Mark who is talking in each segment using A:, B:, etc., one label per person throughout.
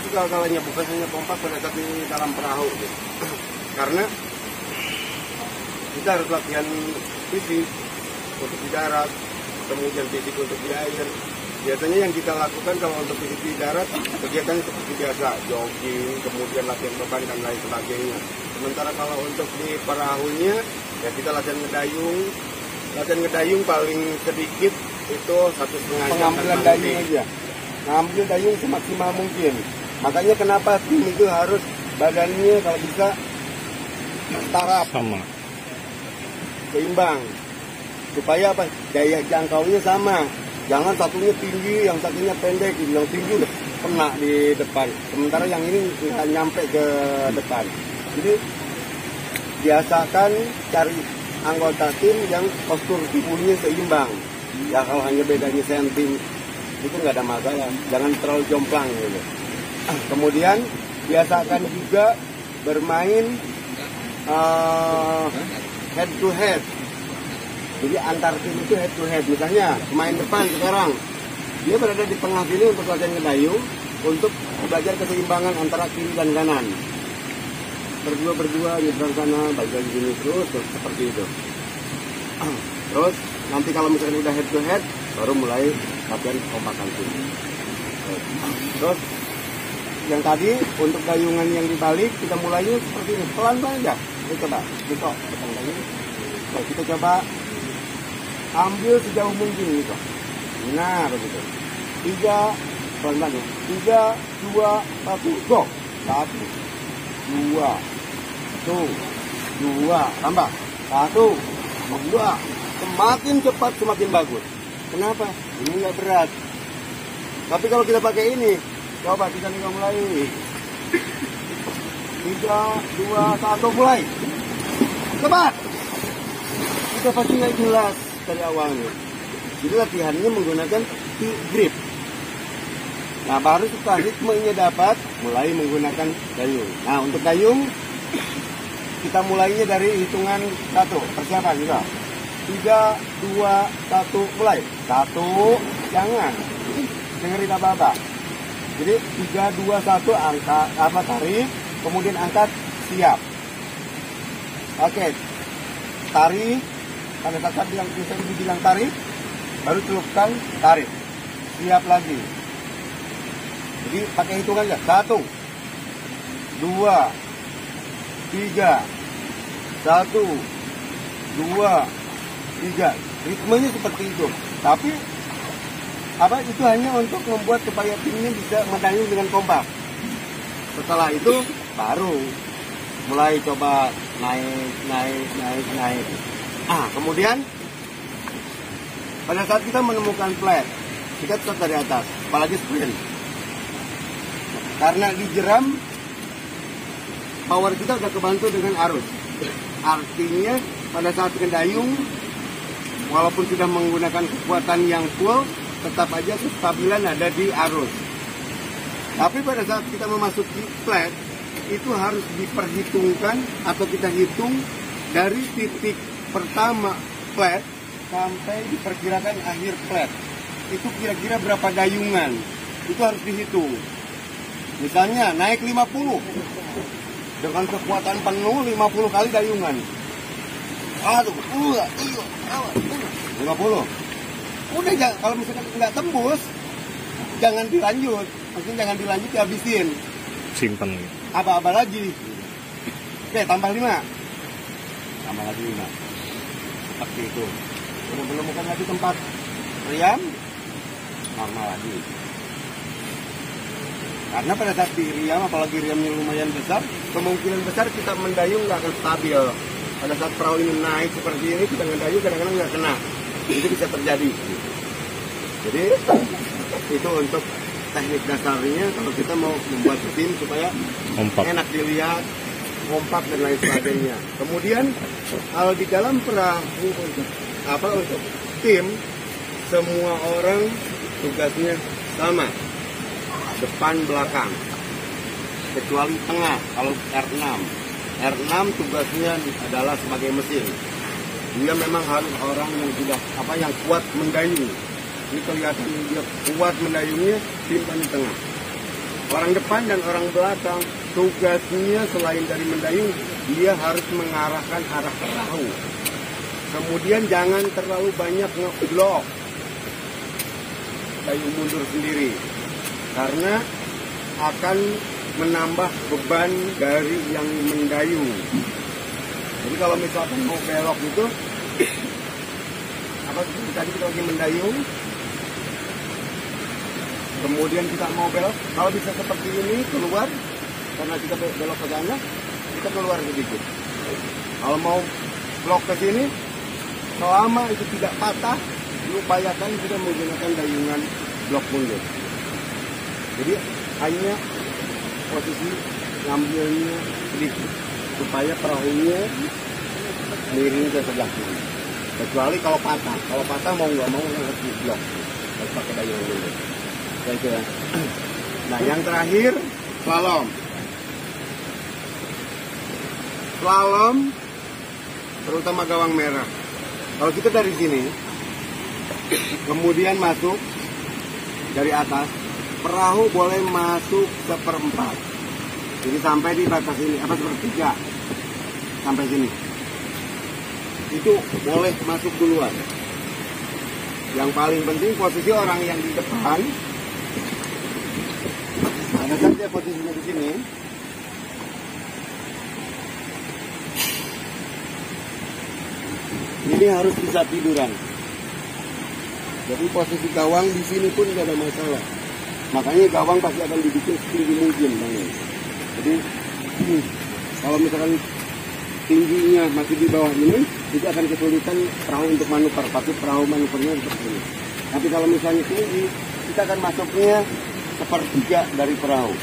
A: kekal-kalannya, bukan hanya kompak pada saat di dalam perahu gitu. Karena kita harus latihan fisik untuk di darat, kemudian fisik untuk di air. Biasanya yang kita lakukan kalau untuk fisik di darat, kegiatannya seperti biasa, jogging, kemudian latihan beban dan lain sebagainya. Sementara kalau untuk di perahunya, ya kita latihan ngedayung. Latihan ngedayung paling sedikit itu 1,5 jam. Pengambilan dayung aja. Ngambil dayung semaksimal mungkin. Makanya kenapa tim itu harus badannya kalau bisa setara,
B: sama,
A: seimbang, supaya apa? Daya jangkaunya sama. Jangan satunya tinggi, yang satunya pendek. Yang tinggi udah kena di depan, sementara yang ini nggak nyampe ke depan. Jadi biasakan cari anggota tim yang postur tubuhnya seimbang. Ya kalau hanya bedanya senti itu nggak ada masalah. Jangan terlalu jomplang gitu. Kemudian biasakan juga bermain head to head. Jadi antar tim itu head to head. Misalnya pemain depan sekarang dia berada di tengah sini untuk latihan ngedayung, untuk belajar keseimbangan antara kiri dan kanan. Berdua nyebrang sana, balik lagi gini terus seperti itu. Terus nanti kalau misalnya udah head to head, baru mulai latihan kompakan tim. Terus yang tadi untuk dayungan yang dibalik, kita mulainya seperti ini, pelan-pelan aja. Kita coba, kita coba ambil sejauh mungkin gitu. Nah begitu. 3, pelan-pelan. 3, 2, 1, go. 1, 2, 2, tambah. 1, 2. Semakin cepat semakin bagus. Kenapa? Ini nggak berat. Tapi kalau kita pakai ini, coba kita mulai. 3, 2, 1, mulai. Cepat. Kita pasti nggak jelas dari awalnya. Jadi latihannya menggunakan grip. Nah baru setelah ritmenya dapat, mulai menggunakan dayung. Nah untuk dayung kita mulainya dari hitungan 1. Persiapan juga. 3, 2, 1, mulai. 1, jangan dengerin apa-apa. Jadi 3, 2, 1 angkat, tarik, kemudian angkat, siap. Oke, tarik. Pada saat yang bisa dibilang tarik, baru celupkan, tarik, siap lagi. Jadi pakai hitungan aja. 1, 2, 3, 1, 2, 3. Ritmenya seperti itu. Tapi itu hanya untuk membuat supaya timnya bisa mendayung dengan kompak. Setelah itu baru mulai coba naik. Kemudian pada saat kita menemukan flat, kita start dari atas, apalagi sprint. Karena dijeram, power kita sudah kebantu dengan arus. Artinya pada saat mendayung, walaupun sudah menggunakan kekuatan yang full, tetap aja kestabilan ada di arus. Tapi pada saat kita memasuki flat, itu harus diperhitungkan atau kita hitung dari titik pertama flat sampai diperkirakan akhir flat. Itu kira-kira berapa dayungan, itu harus dihitung. Misalnya naik 50 dengan kekuatan penuh 50 kali dayungan. 1, 2, 3, 50. Udah, kalau misalkan nggak tembus, jangan dilanjut. Maksudnya jangan dilanjut, dihabisin.
B: Simpen.
A: Apa-apa lagi. Oke, tambah 5. Tambah lagi 5. Seperti itu. Udah menemukan lagi tempat riam, normal lagi. Karena pada saat di riam, apalagi riamnya lumayan besar, kemungkinan besar kita mendayung nggak akan stabil. Pada saat perahu ini naik seperti ini, kita mendayung kadang-kadang nggak kena. Itu bisa terjadi. Jadi itu untuk teknik dasarnya kalau kita mau membuat tim supaya
B: kompak,
A: enak dilihat, kompak dan lain sebagainya. Kemudian kalau di dalam perahu untuk tim, semua orang tugasnya sama, depan belakang, kecuali tengah. Kalau R6 tugasnya adalah sebagai mesin. Dia memang harus orang yang sudah yang kuat mendayung. Ini kelihatan dia kuat mendayungnya, simpan di tengah. Orang depan dan orang belakang tugasnya selain dari mendayung, dia harus mengarahkan arah perahu. Kemudian jangan terlalu banyak ngeblok dayung mundur sendiri, karena akan menambah beban dari yang mendayung. Jadi kalau misalkan mau belok gitu, tadi kita lagi mendayung, kemudian kita mau belok, kalau bisa seperti ini keluar, karena kita belok ke sana, kita keluar sedikit. Kalau mau blok ke sini, selama itu tidak patah, upayakan kita menggunakan dayungan blok mundur. Jadi hanya posisi ngambilnya sedikit, supaya perahunya miring ke sebelah kiri. Kecuali kalau patah mau nggak mau harus di blok, harus pakai dayungan mundur. Itu ya. Nah, yang terakhir slalom. Slalom terutama gawang merah. Kalau kita dari sini kemudian masuk dari atas, perahu boleh masuk seperempat. Jadi sampai di batas ini, sepertiga sampai sini. Itu boleh masuk duluan. Yang paling penting posisi orang yang di depan. Ada saja posisinya di sini. Ini harus bisa tiduran. Jadi posisi gawang di sini pun tidak ada masalah. Makanya gawang pasti akan dibikin setinggi mungkin, Bang. Jadi kalau misalkan tingginya masih di bawah ini, itu akan kesulitan perahu untuk manuver. Pasti perahu manuvernya seperti ini. Tapi kalau misalnya tinggi, kita akan masuknya sepertiga dari perahu.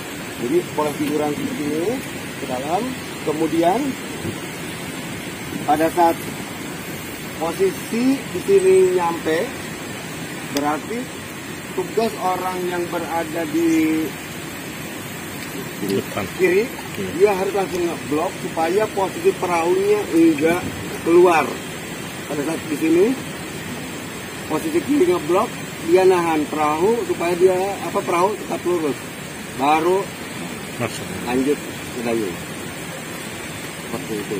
A: Jadi boleh tiduran seperti ini ke dalam. Kemudian pada saat posisi di sini nyampe, berarti tugas orang yang berada di
B: depan
A: kiri, dia harus langsung ngeblok supaya posisi perahunya enggak keluar. Pada saat di sini posisi kiri ngeblok, dia nahan perahu supaya dia perahu tetap lurus, baru lanjut ke dayung. Seperti itu.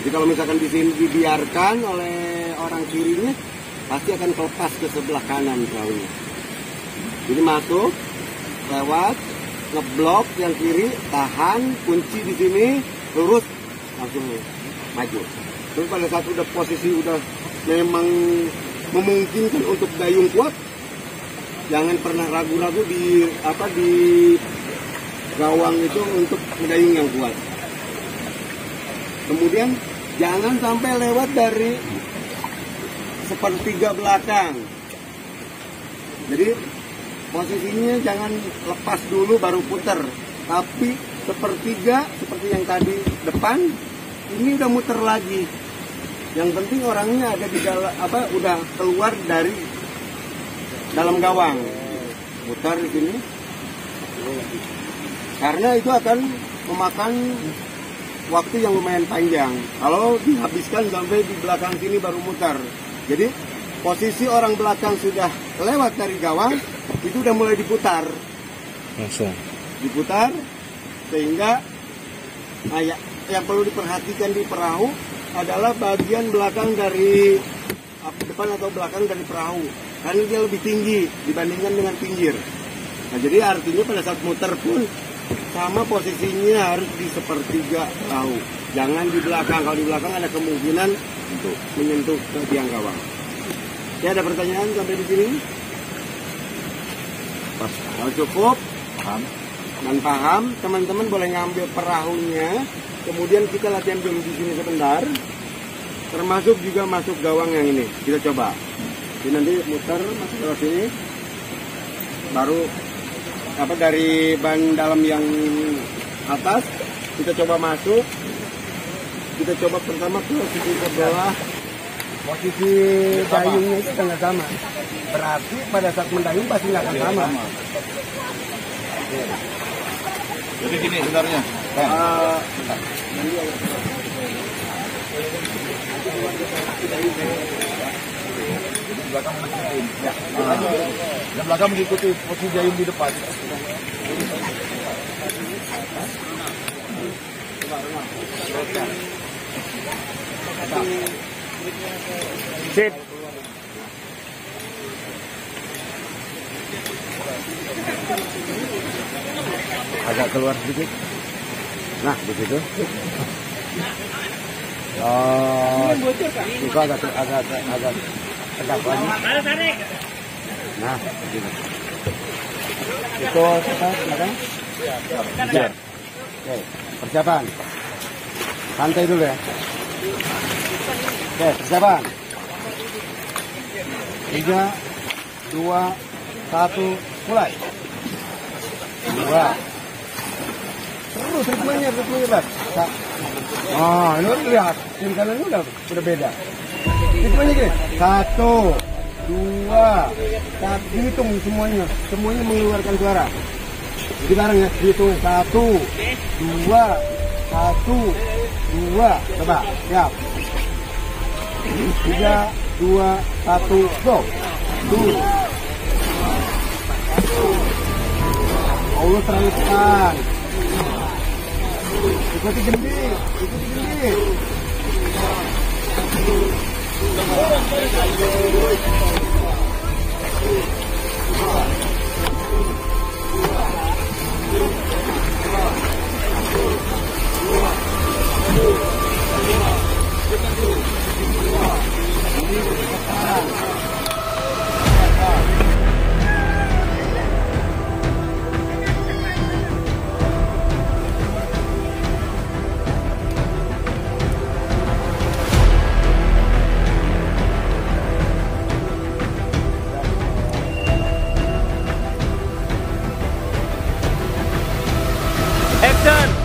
A: Jadi kalau misalkan di sini dibiarkan oleh orang kirinya, pasti akan kelepas ke sebelah kanan perahunya. Jadi masuk, lewat, ngeblok yang kiri, tahan, kunci di sini, lurus, langsung maju. Terus pada saat udah posisi udah memang memungkinkan untuk dayung kuat, jangan pernah ragu-ragu di gawang itu untuk dayung yang kuat. Kemudian jangan sampai lewat dari sepertiga belakang. Jadi posisinya jangan lepas dulu baru putar, tapi sepertiga seperti yang tadi depan, ini udah muter lagi. Yang penting orangnya ada di dalam udah keluar dari dalam gawang, putar di sini. Karena itu akan memakan waktu yang lumayan panjang. Kalau dihabiskan sampai di belakang sini baru mutar. Jadi posisi orang belakang sudah lewat dari gawang, itu udah mulai diputar.
B: Langsung
A: Diputar, sehingga yang perlu diperhatikan di perahu adalah bagian belakang dari depan atau belakang dari perahu. Karena dia lebih tinggi dibandingkan dengan pinggir. Nah, jadi artinya pada saat muter pun sama posisinya harus di sepertiga perahu. Jangan di belakang. Kalau di belakang ada kemungkinan untuk menyentuh ke tiang gawang. Ya, ada pertanyaan sampai di sini? Pas. Kalau cukup dan paham, teman-teman boleh ngambil perahunya. Kemudian kita latihan dulu di sini sebentar. Termasuk juga masuk gawang yang ini. Kita coba. Jadi nanti muter masuk ke sini. Baru dari ban dalam yang atas kita coba masuk. Kita coba pertama ke sisi sebelah. Posisi dayungnya itu nggak sama. Berarti pada saat mendayung pasti nggak akan sama.
B: jadi gini sebenarnya.
C: Belakang mengikuti posisi dayung di depan.
A: Sip. Agak keluar sedikit. Nah, begitu. Oh, itu agak tegak lagi. Nah, begitu. Itu kita silakan. Siap. Oke, persiapan. Santai dulu ya. Oke, persiapan. 3, 2, 1, mulai. 2. Terus ritmenya Bang. Oh, ini lihat. Tim kalian udah beda. Ritmenya gini. 1, 2, 1. Hitung semuanya. Semuanya mengeluarkan suara. Jadi bareng ya. Hitung 1, 2, 1, 2. Coba. Siap. 3, 2, 1, go. Allah terlalu cepat. Ikuti gending.
B: Action!